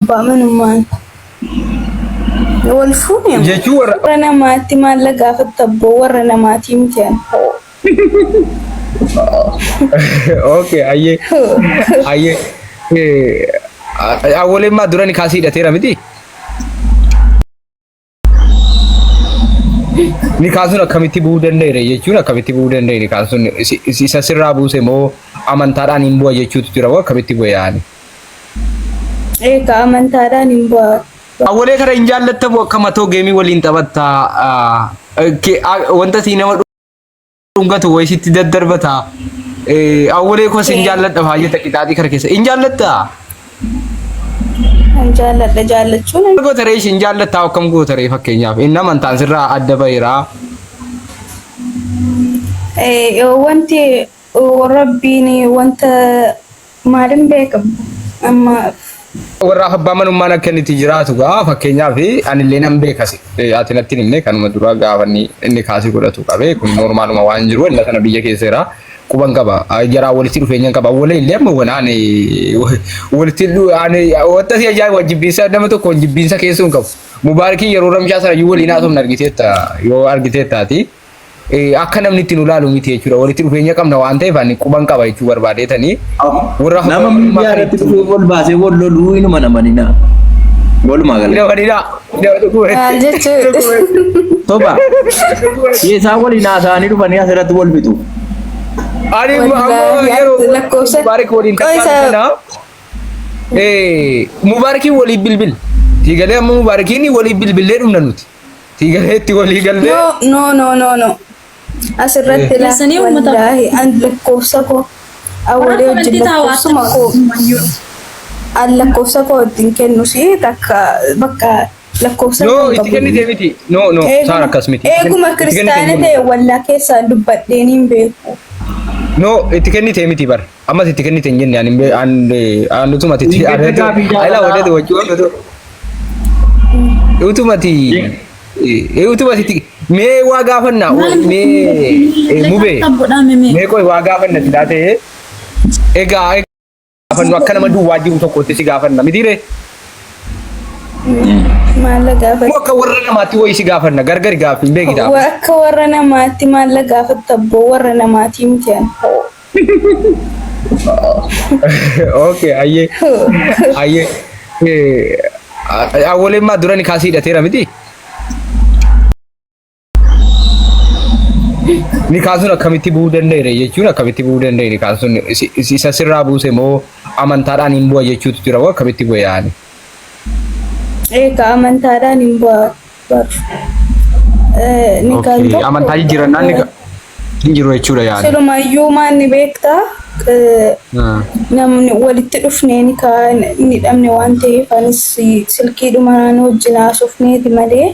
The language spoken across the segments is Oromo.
Ba'manumaan wal fuudhee jechuudha. warra namaatti maalla gaafata abboo warra namaatii miti ani. Okay, ayyee awwaleen maa dura ni kaasii hidhateera miti. Ni kaasuun akkamitti bu'uu danda'eera jechuun akkamitti bu'uu danda'e ni kaasuun isa sirraa buuse moo amantaadhaan hin bu'a jechuutu jira moo akkamitti bu'e yaani? Egaa amantaadhaan hin bu'a. Awwalee kana hin jaallattamu akka matoo geemii waliin taphattaa wanta si nama dhungatu wayisitti daddarbata. Awwalee kos hin jaalladha baay'ee qixaaxii kana keessa hin jaallattaa? Hin jaalladha jaallachuun. Gootaree hin jaallattaa akkam gootaree fakkeenyaaf inni amantaan sirraa adda baheera. Wanti rabbiin wanta maalin beekamu amma. Warra abbaa manummaan akka inni jiraatu gaa fakkeenyaaf anillee nan beekas ati natti himne kanuma dura gaafa inni kaasii godhatu qabe kun normaaluma waan jiru walla kana biyya keesseera quban qaba jaraa walitti dhufeenyaan qaba wallee illee amma wanaan walitti wanta si ajaa'iba wajjibbiinsa nama tokko wajjibbiinsa keessuun qabu mubaarikii yeroo ramshaa sana yoo waliin haasofna argiteetta yoo argiteettaati akka namni ittiin ulaalu miti jechuudha walitti dhufeenya qabna waan ta'eef ani quban qaba jechuu barbaadeetanii warra nama miidiyaatti dhufee wal baasee wal loluu inuma namanina walumaa galatti toba yeesaa waliin haasa'anii dhufanii asirratti wal fixu. Ani yeroo Mubaarik waliin tattaafatan Mubaarikiin walii bilbil tiigalee amma Mubaarikiin walii bilbilee dhumna nuti tiigalee itti walii gallee. No. Asirratti laasanii wallahi an lakkoofsa koo awwalee wajjin lakkoofsuma koo an lakkoofsa koo ittiin kennu si takka bakka lakkoofsa no itti kennitee miti no saara akkas miti eeguma kiristaana ta'e wallaa keessaa dubbadheen hin beeku. No itti kennitee miti bar ammas itti kennitee hin jenne an utumati ayla wadee wajjin utumati mee waa gaafanna mee mubee mee koy waa gaafanna tilaatee egaa gaafannu akka nama duwwaa jiru tokkotti si gaafanna mitiire maalla gaafanna akka warra namaatti wayii si gaafanna gargar gaafin beekita akka warra namaatti maalla gaafatta abboo warra namaatii miti ani. Okay, ayyee awwaleen maa dura ni kaasii hidhateera miti. Ni kaasuun akkamitti bu'uu danda'eera jechuun akkamitti bu'uu danda'e ni kaasuun isa sirraa buuse moo amantaadhaan hin bu'a jechuutu jira moo akkamitti bu'e yaani? Egaa amantaadhaan hin bu'a. Amantaa jijjiirannaan hin jiru jechuudha yaani. Silumayyuu maan ni beektaa namni walitti dhufnee ni dhabne waan ta'eef anis silkii dhumaraan wajjin haasofneeti malee.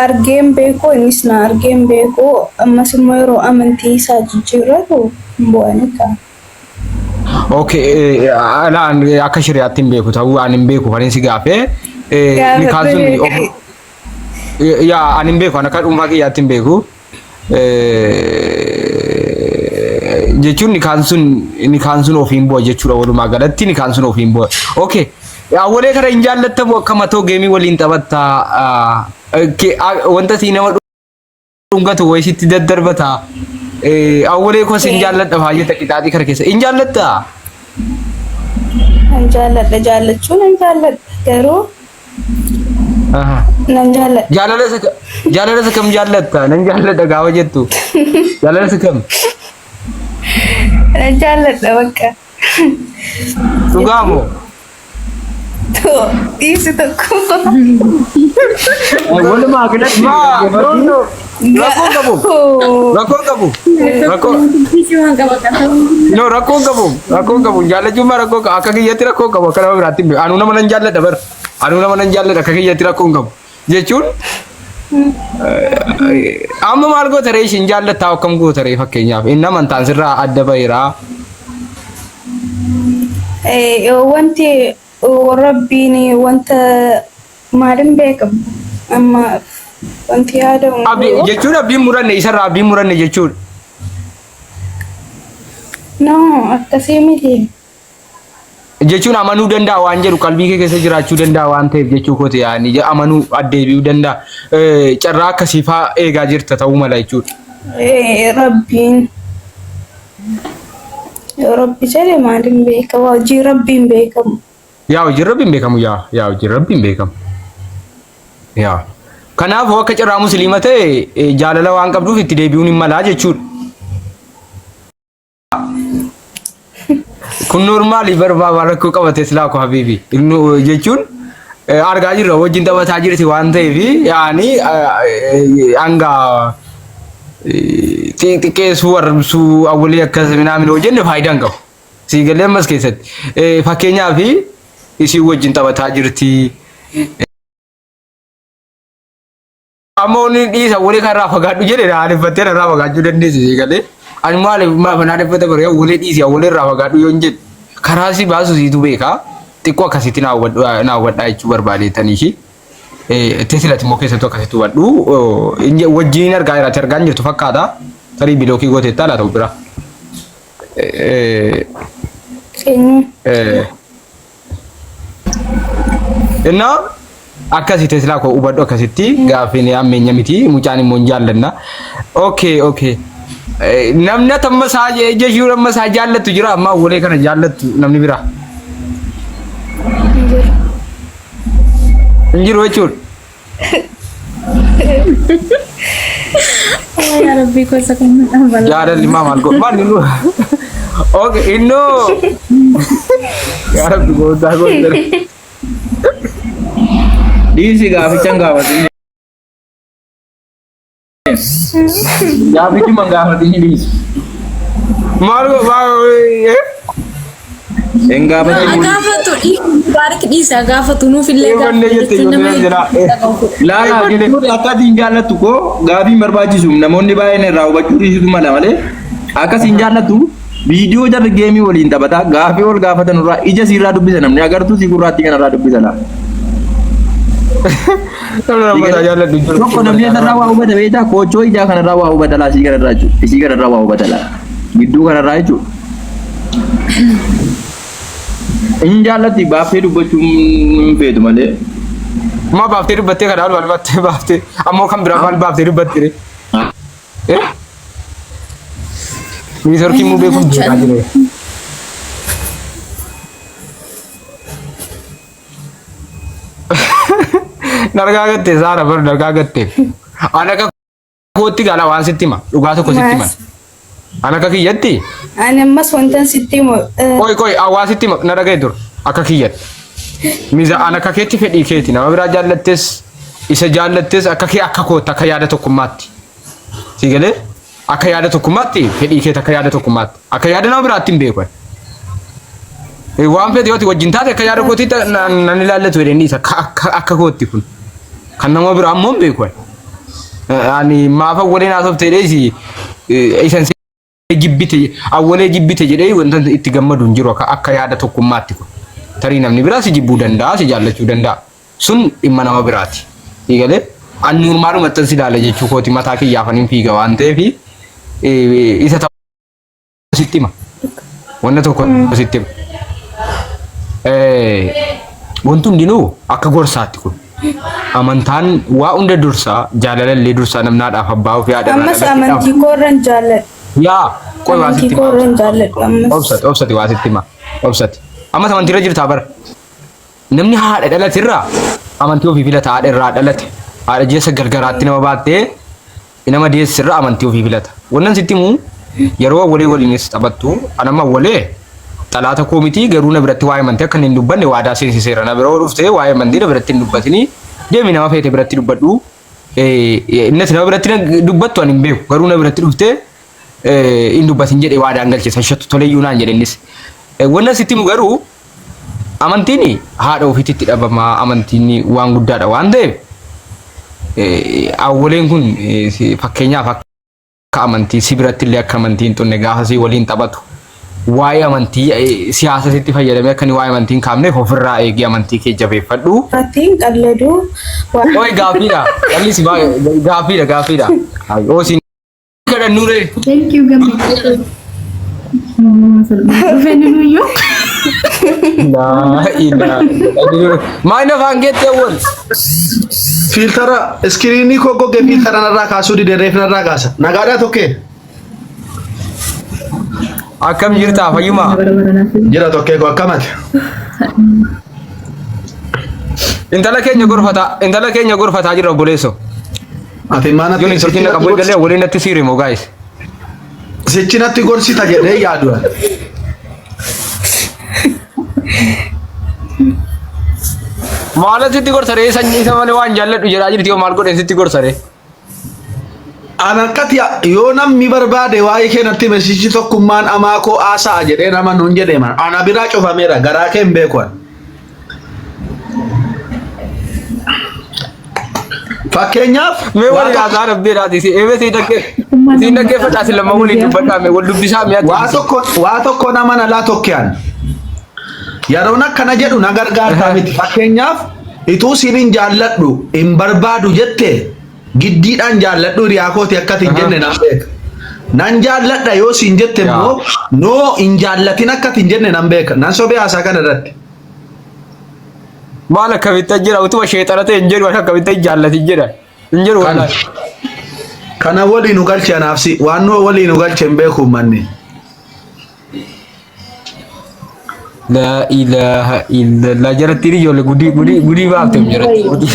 Argeen beekoo innis na argeen beekoo ammas immoo yeroo amantii isaa jijjiirratu bu'anii ta'a. Okay, alaan akka shari'aatti hin beeku ta'uu ani hin beeku kan si gaafee ni kaasuun yaa ani hin beeku akka dhuunfaa kiyyaatti hin beeku jechuun ni kaasuun ofiin bu'a jechuudha walumaa galatti ni kaasuun ofiin bu'a. Okay, awwalee kana hin jaallattamu akka matoo geemii waliin taphattaa wanta si nama dhungatu wayisitti daddarbata. Awwalee kos hin jaalladha baay'ee qixaaxii kana keessa hin jaallattaa? Hin jaalladha jaallachuun hin jaalladha garuu nan jaalladha. Jaalala isa kam jaallatta? Nan jaalladha gaafa jettu jaalala isa kam? Nan jaalladha bakka. Dhugaa moo? Dhiisi tokko. Walumaa galatti rakkoon qabu jaallachuun maa rakkoon qabu akka kiyyatti rakkoon qabu akka nama biraatti anuu nama nan jaalladha bar anuu nama nan jaalladha akka kiyyatti rakkoon qabu jechuun amma maal gootaree ishiin jaallattaa akkam gootaree fakkeenyaaf inni amantaan sirraa adda baheera. Wanti rabbiin wanta maalin beekamu amma wanti yaadamu jechuun abdiin muranne isarraa abdiin muranne jechuudha. No akkasii miti. jechuun amanuu danda'a waan jedhu qalbii kee keessa jiraachuu danda'a waan ta'eef jechuu kooti yaani amanuu addeebi'uu danda'a carraa akkasii fa'aa eegaa jirta ta'uu mala jechuudha. Rabbiin Rabbi jedhe maaliin beekamu hojii Rabbiin beekamu. Yaa hojii Rabbiin beekamu yaa hojii Rabbiin beekamu. Yaa kanaaf akka carraa musliima ta'e jaalala waan qabduuf itti deebi'uun hin malaa jechuudha. Kun normaali barbaaba rakkoo qabate silaa ko habibi jechuun argaa jirra wajjin taphataa jirti waan ta'eef yaani hanga xixiqqeessuu warrabsuu awwalee akkas minaamin hojjenne faayidaan qabu. Siigalee ammas keessatti fakkeenyaaf isii wajjin taphataa jirti. Amoonni dhiisa walii kanarraa fagaadhu jedhe naaneffattee narraa fagaachuu dandeessi siigalee. Ani maaf naaneffate bare walii dhiisi walii irraa fagaadhu yoo hin jedhe karaa si baasu siitu beekaa xiqqoo akkasitti naawwadhaa jechuu barbaadeetanii shi. Tesilati immoo keessattuu akkasitti hubadhu wajjin argaa jiraate argaa jirtu fakkaata tarii bilookii gooteettaa laa ta'u bira. Innaa akkasii tesilaa koo hubadhu akkasitti gaafiin ammeenya miti mucaan immoo hin jaallanna. Okay. Namni atamma isaa jechuun amma isaa jaallattu jira amma walee kana jaallattu namni bira. Injiru jechuudha. Ya Rabbi kosa kan Jaalal maal go maal nu. Okay inno. Ya Rabbi goota. Diisi gaafichaan gaafate. Gaafichi mangaafate ni diisi. Maal Gaafatu barik dhiisa gaafatu nuuf illee Laa akkasiin jaallattu koo gaafii barbaachisu namoonni baay'een irraa hubachuu dhiisitu mala malee akkasiin jaallattu viidiyoo jarri geemii waliin taphataa gaafii ol gaafatan irraa ija siirraa dubbisa namni agartuu si gurraatti kanarraa dubbisa laa. Tokko namni kanarraa waa hubata beektaa koochoo ijaa kanarraa waa hubata laa isii kanarraa jechuudha isii kanarraa waa hubata laa gidduu kanarraa jechuudha. In jaallatti baaftee dubbachuun hin feetu malee. Ma baaftee dubbattee kadhaa wal battee baaftee ammoo kan biraa maal baaftee dubbattee? Miisorkii muu beekuun jiraa jiree. Nargaa gattee saara bar nargaa gattee. Ana akka kootti gala waan sitti hima dhugaa tokko sitti hima. Ana akka kiyyatti. Ani ammas wantan sitti himu. Koi hawaasitti na dhagaye dur akka kiyyatti. Miza ana akka keetti fedhii keeti nama biraa jaallattes isa jaallattes akka kee akka kootti akka yaada tokkummaatti. Siigalee akka yaada tokkummaatti fedhii keeti akka yaada tokkummaatti akka yaada nama biraatti hin beeku. Waan fedhii yooti wajjin taate akka yaada kootti nan ilaallatu jedhanii isa akka kootti kun kan nama biraa ammoo hin beeku. Ani maafa waliin haasofte dheesi isan jibbite awwalee jibbite jedhee wanta itti gammadu hin jiru akka yaada tokkummaatti kun tarii namni biraa si jibbuu danda'a si jaallachuu danda'a sun dhimma nama biraati eegalee an normaaluma tan si ilaala jechuu kooti mataa kiyyaafaniin fiiga waan ta'eef isa ta'uu sitti hima wanta tokko sitti hima wanti hundinuu akka gorsaatti kun amantaan waa hunda dursaa jaalalallee dursaa namnaadhaaf abbaa ofii haadha ammas amantii koorran jaalladha. Yaa koi waasitti koorran jaalladhu ammas. Obsati waasitti ma obsati amma amantii irra jirta bara namni haadha dhalate irraa amantii ofii filata haadha irraa dhalate haadha jeessa gargaraatti nama baattee nama deessi irraa amantii ofii filata wannan sitti mu yeroo walii waliinis taphattu anama walee xalaata koomitii garuu na biratti waa'ee amantii akka hin dubbanne waadaa seensiseera na biroo dhuftee waa'ee amantii na biratti hin dubbatini deemi nama feete biratti dubbadhu innis nama biratti dubbattu ani hin beeku garuu na biratti dhuftee in dubbatin jedhee waadaan galcheessa shattu toleeyyuu naan jedhennis wannan sitti mu garuu amantiin haadha ofiitti dhabamaa amantiin waan guddaadha waan ta'eef awwaleen kun fakkeenyaaf akka amantii si biratti illee akka amantiin xunne gaafa si waliin taphatu waa'ee amantii siyaasa sitti fayyadamee akka ni waa'ee amantiin kaafneef ofirraa eegee amantii kee jabeeffadhu. Atiin qalladuu. Oi gaafiidha qallis gaafiidha. Osin kada nure. Thank you gammachuudha. Dhufeen nuyyuu. Maina fangette won. Filtara screen ko goge filtara narraa kaasuu dide reef narraa kaasa. Nagaadhaa tokkee. Akkam jirta fayyuma? Jira tokkee ko akkamati. Intala keenya gorfata jira obboleesso. Ati maana Yoni sortina qabu galee waliin natti siirimu guys. Sichinatti gorsita jedhee yaadu. Maala sitti gorsare sanyii isa malee waan jaalladhu jedhaa jirti yoo maal godhen sitti gorsare. Anakkati yoo namni barbaade waa'ee keenatti mesichi tokkummaan amaa koo aasaa jedhee nama nuun jedhee man ana biraa cufameera garaa kee hin beekuan. Fakkeenyaaf mee wal gaasaa rabbiidhaati si eebe si dhaggeeffadhaa si lamma waliin dubbadhaa mee wal dubbisaa mi'aatti. waa tokko nama nalaa tokkean yeroon akkana jedhu na gargaartaa miti. Fakkeenyaaf ituu sinin jaalladhu hin barbaadu jette giddiidhaan jaalladhu hiriyaa kooti akkati hin jenne nan beeka. Nan jaalladha yoo sin jette immoo noo hin jaallatin akkati hin jenne nan beeka. Nan sobee haasaa kana irratti. Maal akkamitti jira utuma sheexana ta'e hin jedhu akkamitti jaallatin jedha hin jedhu wallahi. Kana waliin nu galche anaafsi waan nu waliin nu galche hin beeku manni. La ilaha illallah jaratti ijoollee gudii baafte jaratti.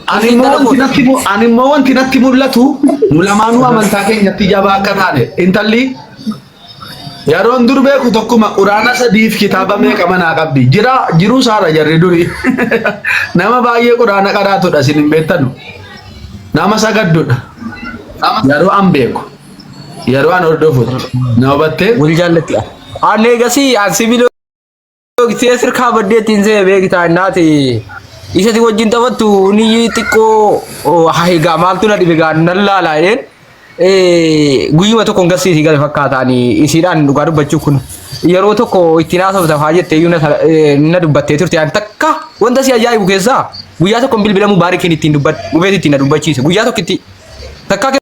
Ani immoo wanti natti mul'atu nu lamaanuu amantaa keenyatti jabaa akka taane intalli yeroon dur beeku tokkuma quraana sadiif kitaaba meeqa manaa qabdi jiruu saara jarri duri nama baay'ee quraana qaraatudha isin hin beektanu nama sagaddudha yeroo an beeku yeroo an hordofutu na hubattee wal jaallatti anee gasii an sibiiloo teessir kaabaddeettiin see beektaa innaati isati wajjin taphattu ni xiqqoo hahigaa maaltu na dhibe gaa nan laalaa jedheen guyyuma tokko garsiisii gale fakkaataani isiidhaan dhugaa dubbachuu kun yeroo tokko ittiin haasofta faa jettee iyyuu na dubbattee turte ani takka wanta si ajaa'ibu keessaa guyyaa tokko bilbilamuu baarii keenya ittiin dubbadhu dhufeet ittiin na dubbachiise guyyaa tokko itti takka